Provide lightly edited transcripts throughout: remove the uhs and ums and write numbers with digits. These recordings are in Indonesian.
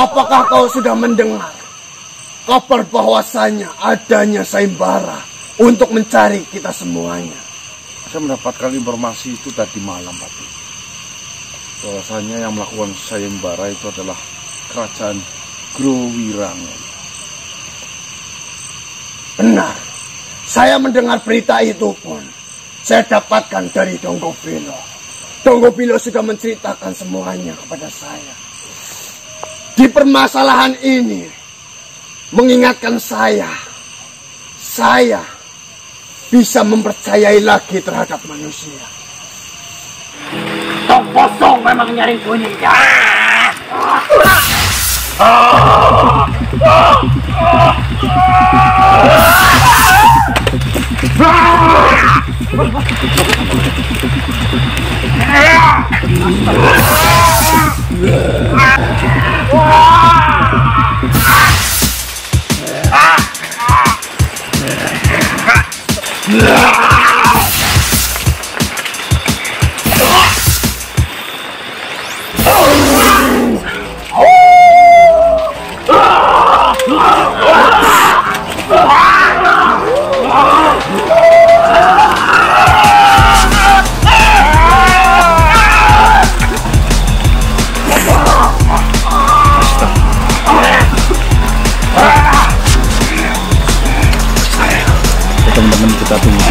apakah kau sudah mendengar kabar bahwasanya adanya sayembara untuk mencari kita semuanya? Saya mendapatkan informasi itu tadi malam, Pati. Bahwasanya yang melakukan sayembara itu adalah kerajaan Growirangen. Benar. Saya mendengar berita itu pun saya dapatkan dari Donggopilo. Donggopilo sudah menceritakan semuanya kepada saya. Di permasalahan ini mengingatkan saya bisa mempercayai lagi terhadap manusia. Tong kosong memang nyaring bunyinya. Teman-teman kita tunggu.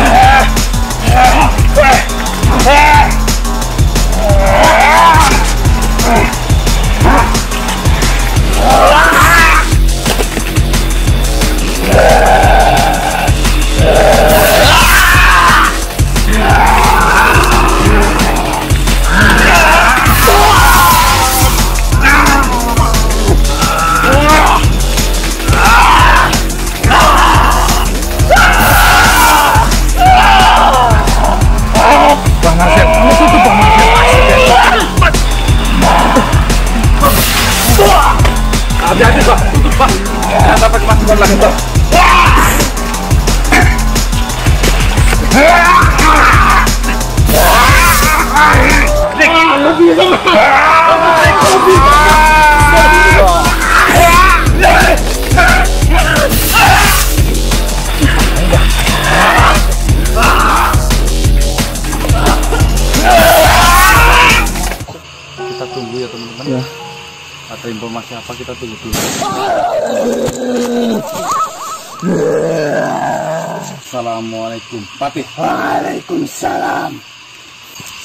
Hati-hati, Pak. Tutup, Pak. Jangan sampai kemasukan lagi, Pak. Kita tunggu ya, teman-teman. Ya. Ada informasi apa kita tunggu dulu. Assalamualaikum, Patih. Waalaikumsalam.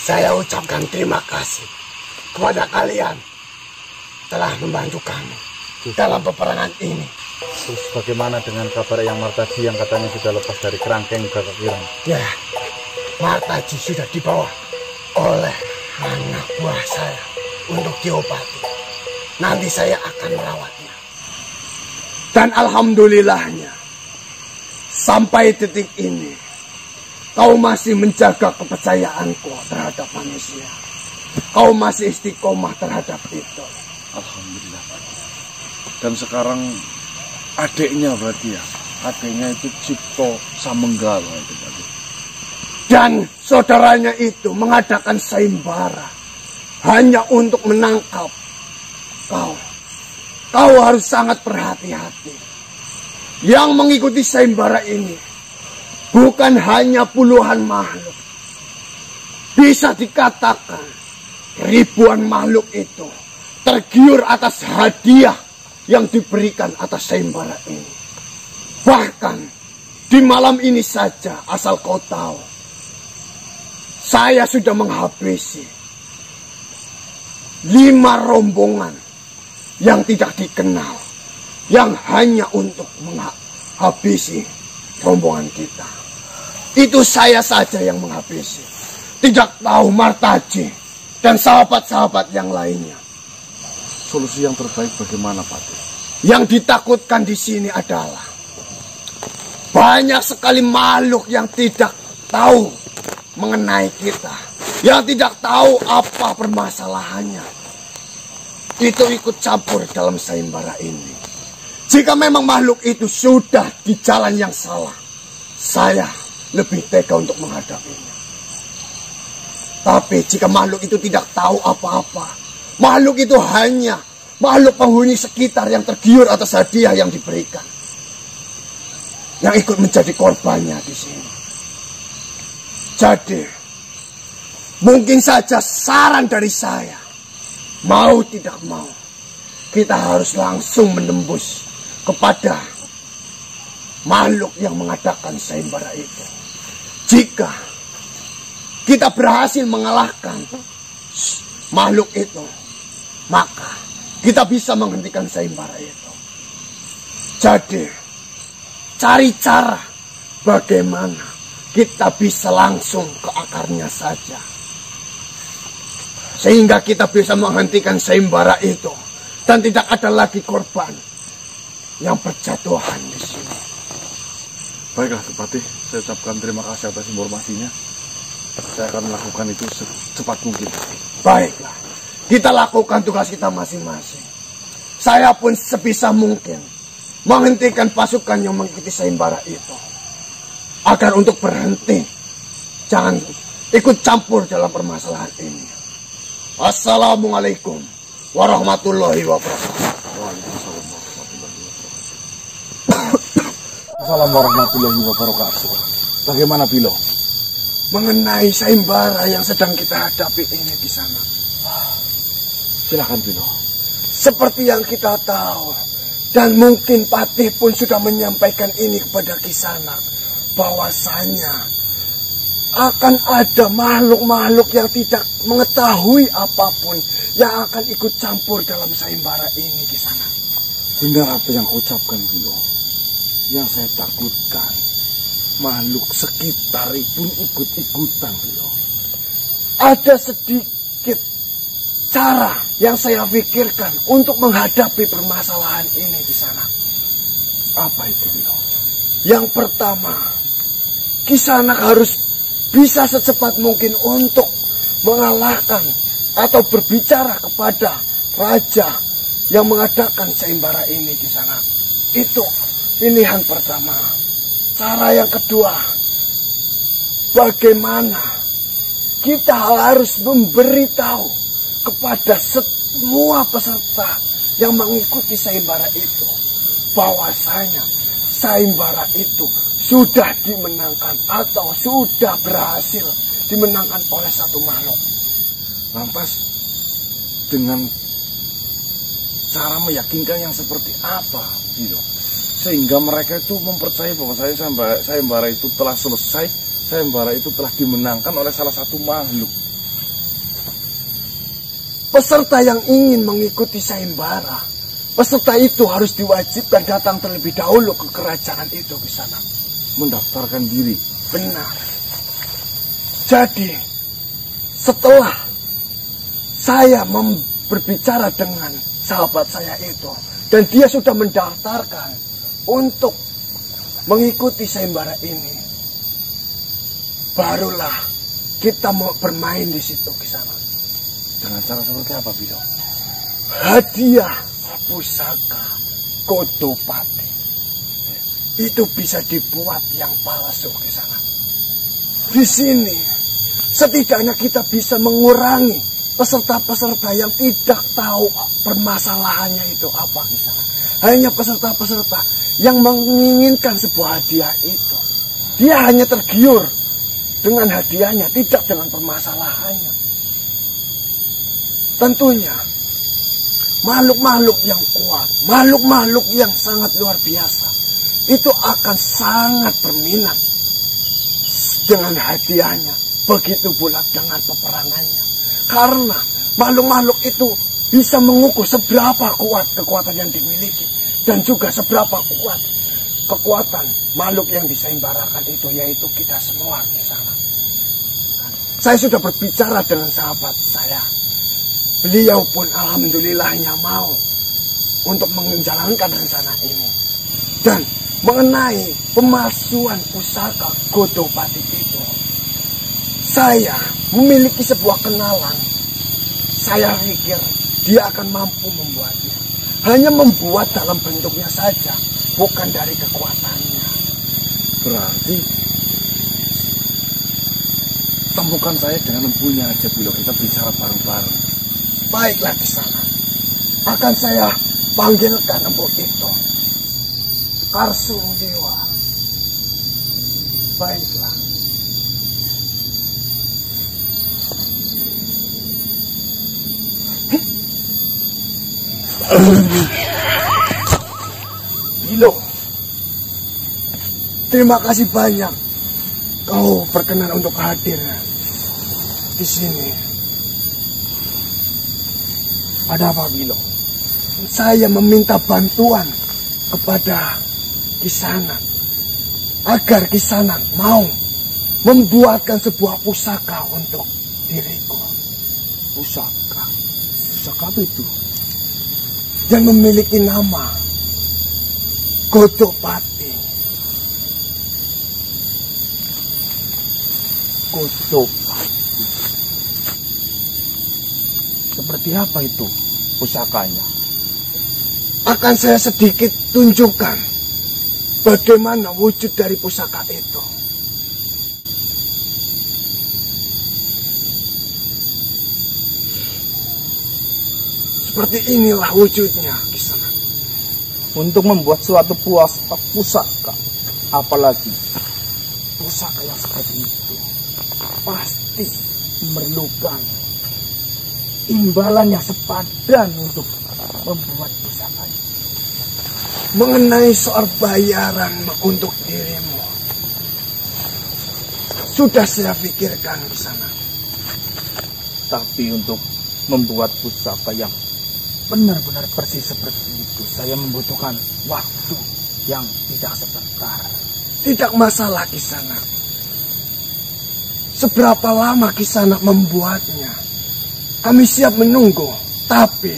Saya ucapkan terima kasih kepada kalian telah membantu kami dalam peperangan ini. Terus bagaimana dengan kabar yang Martaji yang katanya sudah lepas dari kerangkeng Gagakirang? Ya, Martaji sudah dibawa oleh anak buah saya untuk diobati. Nanti saya akan merawatnya. Dan alhamdulillahnya, sampai detik ini, kau masih menjaga kepercayaanku terhadap manusia. Kau masih istiqomah terhadap itu. Alhamdulillah, Pak. Dan sekarang adiknya berarti ya, adiknya itu Cipto Samenggala itu, Pak. Dan saudaranya itu mengadakan sayembara hanya untuk menangkap kau. Kau harus sangat berhati-hati. Yang mengikuti sayembara ini bukan hanya puluhan makhluk. Bisa dikatakan ribuan makhluk itu tergiur atas hadiah yang diberikan atas sayembara ini. Bahkan di malam ini saja, asal kau tahu, saya sudah menghabisi 5 rombongan yang tidak dikenal, yang hanya untuk menghabisi rombongan kita. Itu saya saja yang menghabisi. Tidak tahu Martaji dan sahabat-sahabat yang lainnya. Solusi yang terbaik bagaimana, Pak? Yang ditakutkan di sini adalah banyak sekali makhluk yang tidak tahu mengenai kita, yang tidak tahu apa permasalahannya, itu ikut campur dalam sayembara ini. Jika memang makhluk itu sudah di jalan yang salah, saya lebih tega untuk menghadapinya. Tapi jika makhluk itu tidak tahu apa-apa, makhluk itu hanya makhluk penghuni sekitar yang tergiur atas hadiah yang diberikan, yang ikut menjadi korbannya di sini. Jadi, mungkin saja saran dari saya, mau tidak mau, kita harus langsung menembus kepada makhluk yang mengadakan sayembara itu. Jika kita berhasil mengalahkan makhluk itu, maka kita bisa menghentikan sayembara itu. Jadi, cari cara bagaimana kita bisa langsung ke akarnya saja, sehingga kita bisa menghentikan sayembara itu dan tidak ada lagi korban yang berjatuhan di sini. Baiklah, Kepati, saya ucapkan terima kasih atas informasinya. Saya akan melakukan itu secepat mungkin. Baiklah, kita lakukan tugas kita masing-masing. Saya pun sebisa mungkin menghentikan pasukan yang mengikuti sayembara itu, agar untuk berhenti, jangan ikut campur dalam permasalahan ini. Assalamualaikum warahmatullahi wabarakatuh. Assalamualaikum warahmatullahi wabarakatuh. Bagaimana, Bilo? Mengenai sayembara yang sedang kita hadapi ini di sana. Silakan, Bilo. Seperti yang kita tahu, dan mungkin Patih pun sudah menyampaikan ini kepada Kisanak, bahwasanya akan ada makhluk-makhluk yang tidak mengetahui apapun yang akan ikut campur dalam sayembara ini di sana. Benar apa yang kau ucapkan, Bilo. Yang saya takutkan, makhluk sekitar pun ikut-ikutan, Bilo. Ada sedikit cara yang saya pikirkan untuk menghadapi permasalahan ini di sana. Apa itu, Bilo? Yang pertama, Kisanak harus bisa secepat mungkin untuk mengalahkan atau berbicara kepada raja yang mengadakan sayembara ini di sana. Itu pilihan pertama. Cara yang kedua, bagaimana kita harus memberitahu kepada semua peserta yang mengikuti sayembara itu, bahwasanya sayembara itu sudah dimenangkan atau sudah berhasil dimenangkan oleh satu makhluk. Lantas, dengan cara meyakinkan yang seperti apa, Bilo? Sehingga mereka itu mempercayai bahwa sayembara itu telah selesai, sayembara itu telah dimenangkan oleh salah satu makhluk. Peserta yang ingin mengikuti sayembara, peserta itu harus diwajibkan datang terlebih dahulu ke kerajaan itu di sana. Mendaftarkan diri. Benar. Jadi, setelah saya berbicara dengan sahabat saya itu, dan dia sudah mendaftarkan untuk mengikuti sayembara ini, barulah kita mau bermain di situ di sana. Dengan cara seperti apa, Bilo? Hadiah pusaka Kodopati itu bisa dibuat yang palsu di sana. Di sini setidaknya kita bisa mengurangi peserta-peserta yang tidak tahu permasalahannya itu apa di sana. Hanya peserta-peserta yang menginginkan sebuah hadiah itu. Dia hanya tergiur dengan hadiahnya, tidak dengan permasalahannya. Tentunya makhluk-makhluk yang kuat, makhluk-makhluk yang sangat luar biasa, itu akan sangat berminat dengan hadiahnya. Begitu pula dengan peperangannya. Karena makhluk-makhluk itu bisa mengukur seberapa kuat kekuatan yang dimiliki, dan juga seberapa kuat kekuatan makhluk yang disayembarakan itu, yaitu kita semua di sana. Saya sudah berbicara dengan sahabat saya. Beliau pun alhamdulillahnya mau untuk menjalankan rencana ini. Dan mengenai pemalsuan pusaka Kodopati itu, saya memiliki sebuah kenalan. Saya pikir dia akan mampu membuatnya. Hanya membuat dalam bentuknya saja, bukan dari kekuatannya. Berarti temukan saya dengan empunya aja, Bilo. Kita bicara bareng-bareng. Baiklah di sana. akan saya panggilkan embuk itu. Karsung Dewa. Baiklah. Bilo, terima kasih banyak kau berkenan untuk hadir di sini. Ada apa, Bilo? Saya meminta bantuan kepada Kisanak agar Kisanak mau membuatkan sebuah pusaka untuk diriku. Pusaka? Pusaka apa itu? Yang memiliki nama Godopati. Godopati. Seperti apa itu pusakanya? Akan saya sedikit tunjukkan bagaimana wujud dari pusaka itu. Seperti inilah wujudnya, Kisanak. Untuk membuat suatu pusaka, apalagi Pusaka yang seperti itu pasti memerlukan imbalan yang sepadan untuk membuat pusaka itu. Mengenai soal bayaran untuk dirimu, sudah saya pikirkan di sana. tapi untuk membuat pusaka yang benar-benar persis seperti itu, saya membutuhkan waktu yang tidak sebentar. Tidak masalah Kisanak. Seberapa lama Kisanak membuatnya, kami siap menunggu. Tapi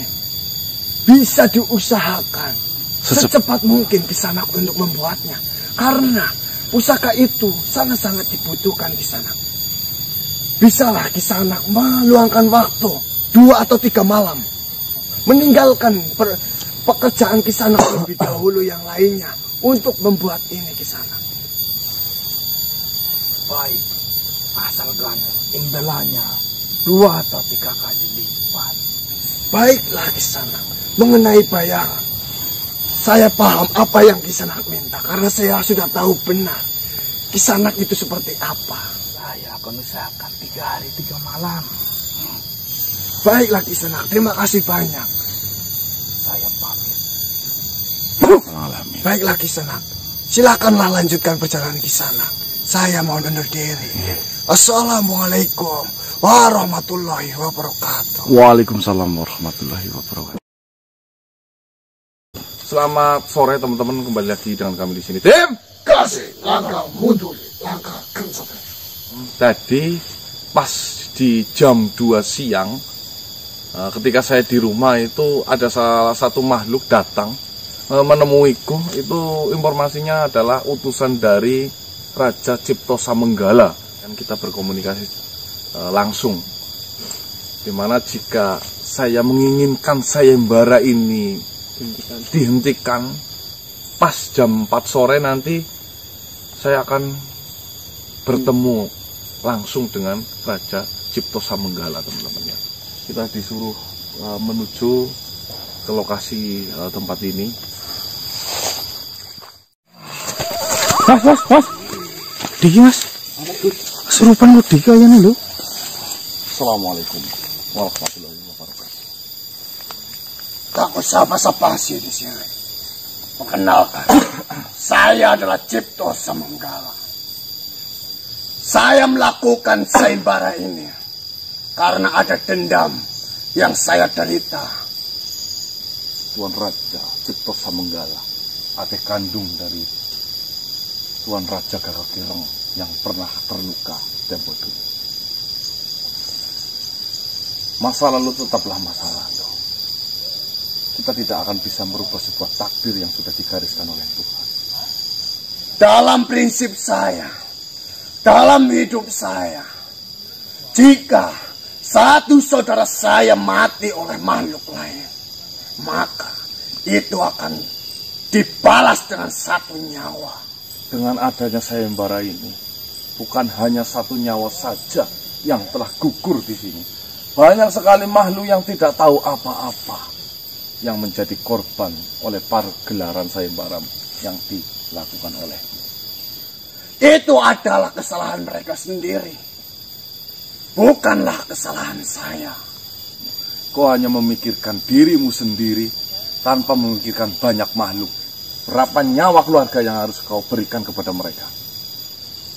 bisa diusahakan secepat mungkin Kisanak untuk membuatnya. Karena pusaka itu sangat-sangat dibutuhkan Kisanak. Bisalah Kisanak meluangkan waktu 2 atau 3 malam, meninggalkan pekerjaan Kisanak lebih dahulu yang lainnya untuk membuat ini Kisanak. Baik, asalkan imbalannya 2 atau 3 kali lipat. Baiklah Kisanak, mengenai bayaran, saya paham apa yang Kisanak minta, karena saya sudah tahu benar Kisanak itu seperti apa. Saya akan usahakan 3 hari 3 malam. Baiklah Kisanak, terima kasih banyak. Saya pamit. Baiklah Kisanak, silakanlah lanjutkan perjalanan Kisanak. Saya mohon undur diri. Assalamualaikum warahmatullahi wabarakatuh. Waalaikumsalam warahmatullahi wabarakatuh. Selamat sore teman-teman, kembali lagi dengan kami di sini. Tim Kasih langkah mundur, langkah kencang. Tadi pas di jam 2 siang, ketika saya di rumah itu ada salah satu makhluk datang menemuiku. Itu informasinya adalah utusan dari Raja Cipto Samenggala. Dan kita berkomunikasi langsung, dimana jika saya menginginkan sayembara ini dihentikan pas jam 4 sore nanti, saya akan bertemu langsung dengan Raja Cipto Samenggala, teman-teman ya. Kita disuruh menuju ke lokasi tempat ini. Mas, Diki mas, serupan lu Diki kayaknya lu. Assalamualaikum warahmatullahi wabarakatuh. Tak usah basa-basi di sini. Perkenalkan, saya adalah Cipto Samenggala. Saya melakukan sayembara ini karena ada dendam yang saya derita. Tuan Raja Cipto Samenggala, adik kandung dari Tuan Raja Gagak Kireng yang pernah terluka tempo dulu. Masa lalu tetaplah masa lalu. Kita tidak akan bisa merubah sebuah takdir yang sudah digariskan oleh Tuhan. Dalam prinsip saya, dalam hidup saya, jika satu saudara saya mati oleh makhluk lain, maka itu akan dibalas dengan 1 nyawa. Dengan adanya sayembara ini, bukan hanya 1 nyawa saja yang telah gugur di sini. Banyak sekali makhluk yang tidak tahu apa-apa yang menjadi korban oleh pergelaran sayembara yang dilakukan oleh. Itu adalah kesalahan mereka sendiri. Bukanlah kesalahan saya. Kau hanya memikirkan dirimu sendiri tanpa memikirkan banyak makhluk. Berapa nyawa keluarga yang harus kau berikan kepada mereka?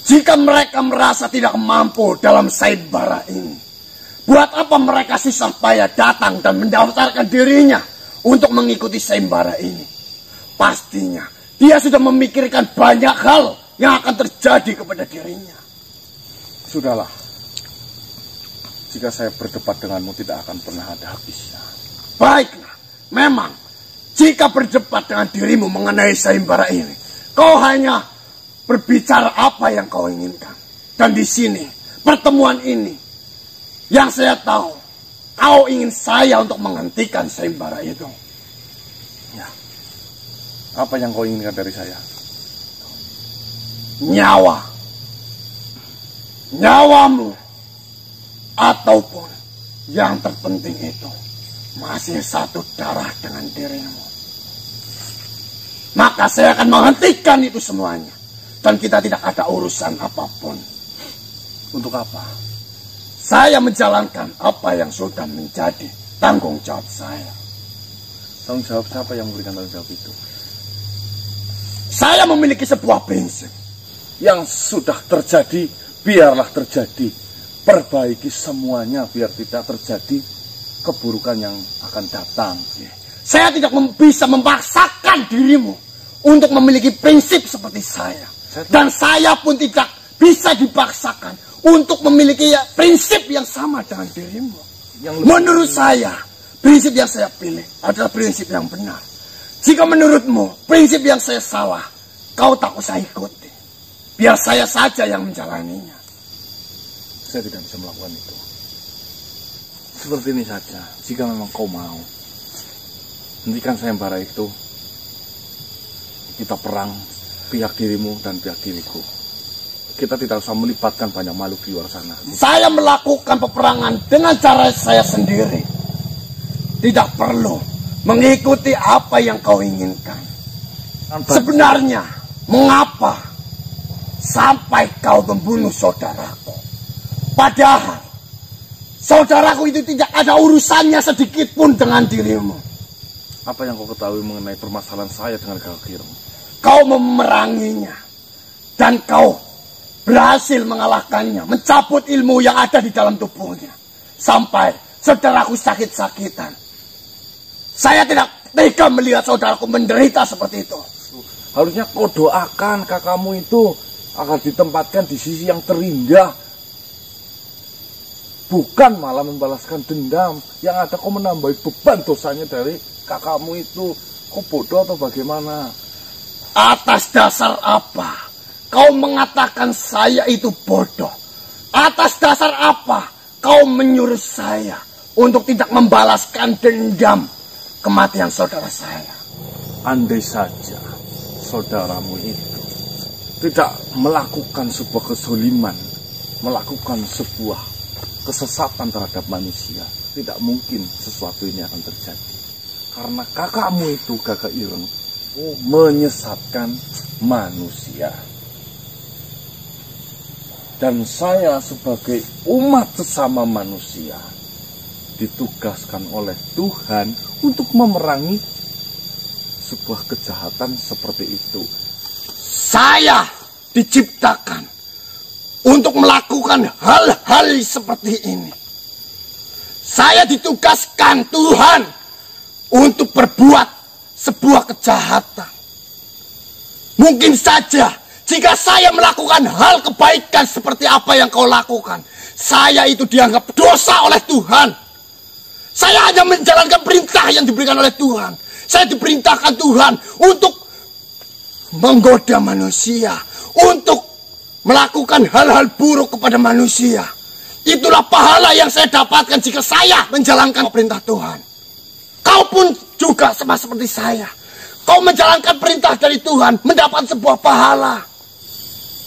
Jika mereka merasa tidak mampu dalam sayembara ini, buat apa mereka susah payah datang dan mendaftarkan dirinya untuk mengikuti sayembara ini? Pastinya dia sudah memikirkan banyak hal yang akan terjadi kepada dirinya. Sudahlah. Jika saya berdebat denganmu tidak akan pernah ada habisnya. Baiklah, memang jika berdebat dengan dirimu mengenai sayembara ini, kau hanya berbicara apa yang kau inginkan. Dan di sini, pertemuan ini, yang saya tahu, kau ingin saya untuk menghentikan sayembara itu. Ya. Apa yang kau inginkan dari saya? Nyawa. Nyawamu. Ataupun yang terpenting itu masih satu darah dengan dirimu. Maka saya akan menghentikan itu semuanya. Dan kita tidak ada urusan apapun. Untuk apa? Saya menjalankan apa yang sudah menjadi tanggung jawab saya. Tanggung jawab siapa yang memberikan tanggung jawab itu? Saya memiliki sebuah prinsip. Yang sudah terjadi, biarlah terjadi. Perbaiki semuanya biar tidak terjadi keburukan yang akan datang. Saya tidak bisa memaksakan dirimu untuk memiliki prinsip seperti saya. Dan saya pun tidak bisa dipaksakan untuk memiliki prinsip yang sama dengan dirimu. Menurut saya, prinsip yang saya pilih adalah prinsip yang benar. Jika menurutmu prinsip yang saya salah, kau tak usah ikuti. Biar saya saja yang menjalaninya. Saya tidak bisa melakukan itu. Seperti ini saja, jika memang kau mau, hentikan sayembara itu. Kita perang pihak dirimu dan pihak diriku. Kita tidak usah melibatkan banyak makhluk di luar sana. Saya melakukan peperangan dengan cara saya sendiri. Tidak perlu mengikuti apa yang kau inginkan. Sebenarnya, mengapa sampai kau membunuh saudaraku? Padahal saudaraku itu tidak ada urusannya sedikit pun dengan dirimu. Apa yang kau ketahui mengenai permasalahan saya dengan Kakak Ireng? Kau memeranginya dan kau berhasil mengalahkannya, mencabut ilmu yang ada di dalam tubuhnya sampai saudaraku sakit-sakitan. Saya tidak tega melihat saudaraku menderita seperti itu. Harusnya kau doakan kakakmu itu agar ditempatkan di sisi yang terindah. Bukan malah membalaskan dendam. Yang ada kau menambah beban dosanya dari kakakmu itu. Kau bodoh atau bagaimana? Atas dasar apa kau mengatakan saya itu bodoh? Atas dasar apa kau menyuruh saya untuk tidak membalaskan dendam kematian saudara saya? Andai saja saudaramu itu tidak melakukan sebuah kezaliman, melakukan sebuah kesesatan terhadap manusia, tidak mungkin sesuatu ini akan terjadi. Karena kakakmu itu, Kakak Ireng, menyesatkan manusia. Dan saya sebagai umat sesama manusia ditugaskan oleh Tuhan untuk memerangi sebuah kejahatan seperti itu. Saya diciptakan untuk melakukan hal-hal seperti ini. Saya ditugaskan Tuhan untuk berbuat sebuah kejahatan. Mungkin saja jika saya melakukan hal kebaikan seperti apa yang kau lakukan, saya itu dianggap dosa oleh Tuhan. Saya hanya menjalankan perintah yang diberikan oleh Tuhan. Saya diperintahkan Tuhan untuk menggoda manusia, untuk melakukan hal-hal buruk kepada manusia. Itulah pahala yang saya dapatkan jika saya menjalankan perintah Tuhan. Kau pun juga sama seperti saya. Kau menjalankan perintah dari Tuhan, mendapat sebuah pahala.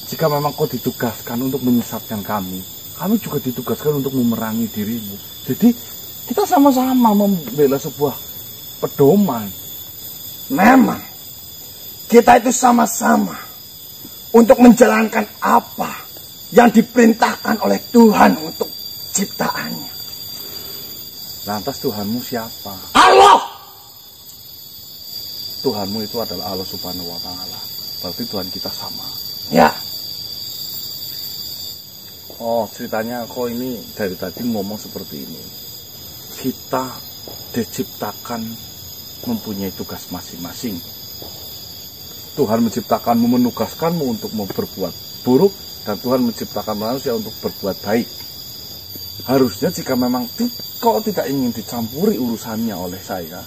Jika memang kau ditugaskan untuk menyesatkan kami juga ditugaskan untuk memerangi dirimu. Jadi kita sama-sama membela sebuah pedoman. Memang kita itu sama-sama untuk menjalankan apa yang diperintahkan oleh Tuhan untuk ciptaannya. Lantas Tuhanmu siapa? Allah! Tuhanmu itu adalah Allah Subhanahu wa Ta'ala. Berarti Tuhan kita sama. Ya. Oh, ceritanya kok ini dari tadi ngomong seperti ini. Kita diciptakan mempunyai tugas masing-masing. Tuhan menciptakanmu, menugaskanmu untuk berbuat buruk, dan Tuhan menciptakan manusia untuk berbuat baik. Harusnya jika memang kau tidak ingin dicampuri urusannya oleh saya,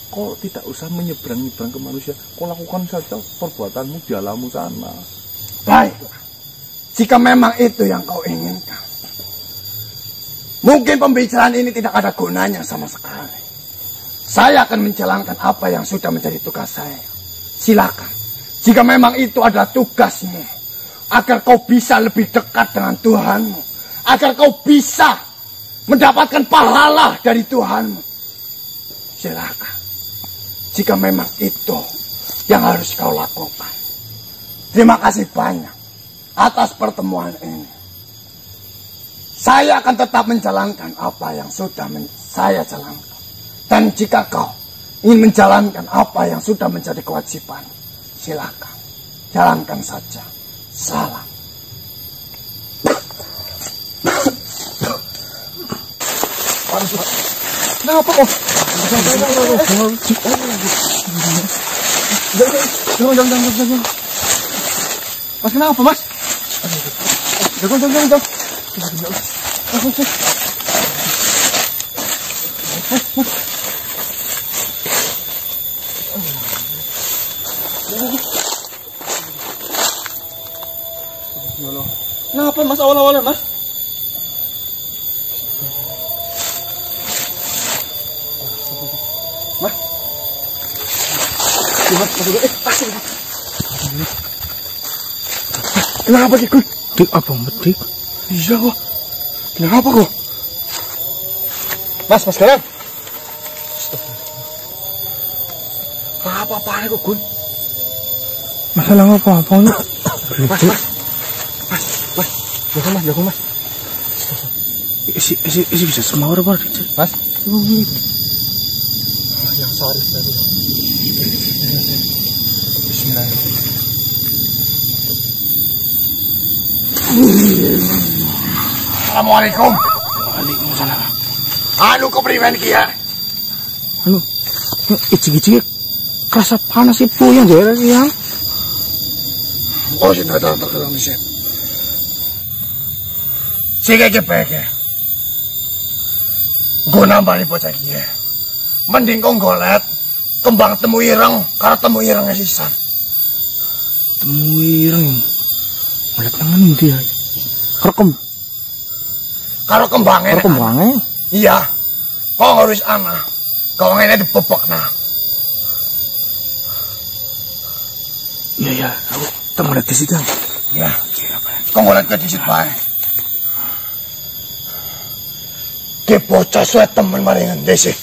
kau tidak usah menyeberang-nyeberang ke manusia. Kau lakukan saja perbuatanmu di alammu sana. Baiklah, jika memang itu yang kau inginkan. Mungkin pembicaraan ini tidak ada gunanya sama sekali. Saya akan menjalankan apa yang sudah menjadi tugas saya. Silakan. Jika memang itu adalah tugasmu, agar kau bisa lebih dekat dengan Tuhanmu, agar kau bisa mendapatkan pahala dari Tuhanmu, silakan. Jika memang itu yang harus kau lakukan. Terima kasih banyak atas pertemuan ini. Saya akan tetap menjalankan apa yang sudah saya jalankan. Dan jika kau ingin menjalankan apa yang sudah menjadi kewajiban, silakan, jalankan saja. Salam. Kenapa kok? Jangan. Mas, kenapa, Mas? Jangan. Kenapa, Mas, awal-awalnya, Mas? Mas? Kenapa sih, Gun? Dik, apa medik? Iya kok. Kenapa kok? Mas kalian? Apa-apaan kok, Gun? Masalah apa-apa nih? Jago mas. Isi bisa semua orang Mas. Yang sarif tadi. Assalamualaikum. Waalaikumsalam. Anu kepriwen ki ya? Anu, iji kerasa panas sih puyeng daerah ya. Oh, sini datang ke dalam sini. Sige peke. Gue nambah nih bocah kia. Mending kau golet kembang temu ireng, karena temu irengnya sisan. Temu ireng. Golet tangan dia. Karo kembangnya. Iya. Kau harus anak. Kau ngene dipepok nah. Iya. Aku temu lihat di situ. Iya. Kau ngeliat ke di situ baik. Dia bocah suwe temen maringan desi.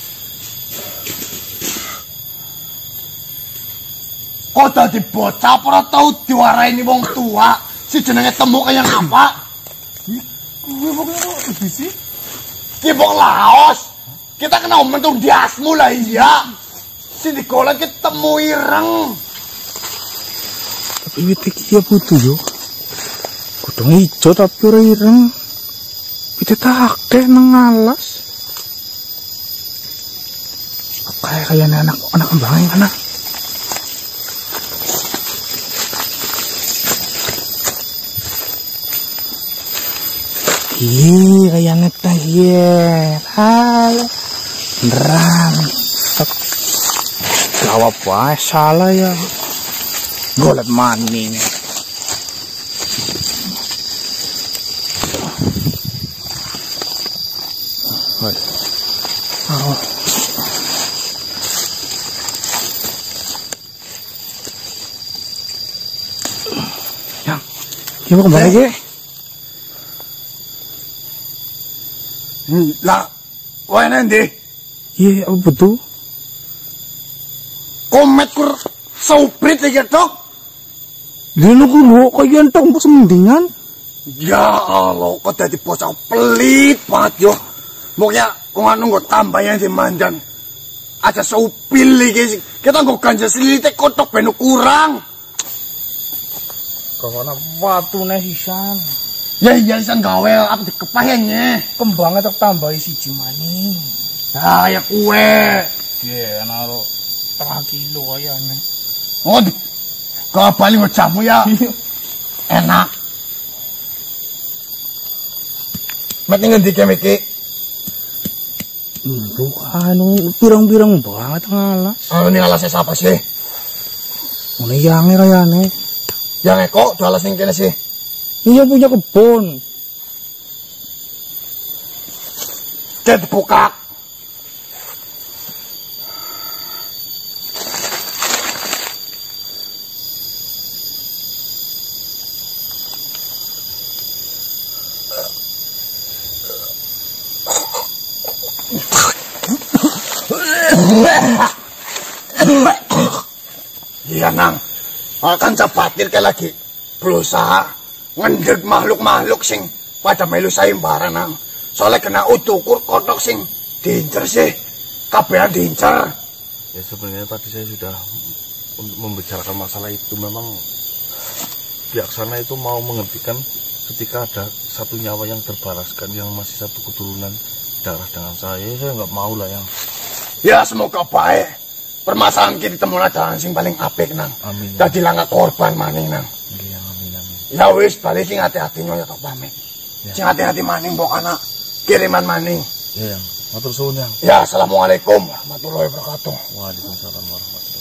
Kok tadi bocah pernah tahu diwaraini wong tua si jenenge temu kayak apa? Gue pokoknya lebih sih. Ki wong Laos. Kita kena mentung diasmu lah iya. Sini golek kita temu ireng. Tapi wit iki ya butuh yo. Godhong ijo tapi ora ireng. Kita tak nang alas. Kayak anak kembangnya kan. Ih, kayak neta ye. Halo. Beneran. Jawab wae salah ya. Golet maning. Oh. Yang, ya mau kembali aja. Lah, wah nanti. Iya, apa betul? komet kur sauprit iki tok. Dino kulo kaya entok mbok semendingan. Ya Allah, kok dadi bocah pelit banget yo. Moknya kok anu nggo tambahan di mandan. Aja saupil iki. Kita nggo ganja selite kotok ben kurang. Kawana watune sisan. Ya iya sisan gawe apa dikepahnya. Kembangnya tak tambahi siji maning. Ah ya kue. Ya naro 3 kilo kayane. Oh, kau balik ngejamu ya. Enak. Mati ngendi kemiki? Anu pirang-pirang banget ngalas. Anu ini alasnya siapa sih? Ngene yange kayane. Yang Eko, dua alas ning kene sih. Iya punya kebon. Cet buka. Iya nang, akan capatir ke lagi berusaha ngendeg makhluk-makhluk sing pada melu sayembara nang. Soalnya kena utukur kotok sing diincer sih, kabehan diincer. Ya sebenarnya tadi saya sudah membicarakan masalah itu. Memang pihak sana itu mau menghentikan ketika ada satu nyawa yang terbalaskan, yang masih satu keturunan darah dengan saya nggak mau lah yang. Ya semoga baik. Permasalahan kita temulah jalan sing paling apik nang. Amin. Dadi langka korban maning nang. Iya, amin amin. Ya wis balik sing hati-hati nyonya tok pamit. Ya. Sing hati-hati maning mbok anak kiriman maning. Ya yang. Matur suwun yang. Ya assalamualaikum warahmatullahi wabarakatuh. Waalaikumsalam warahmatullahi wabarakatuh.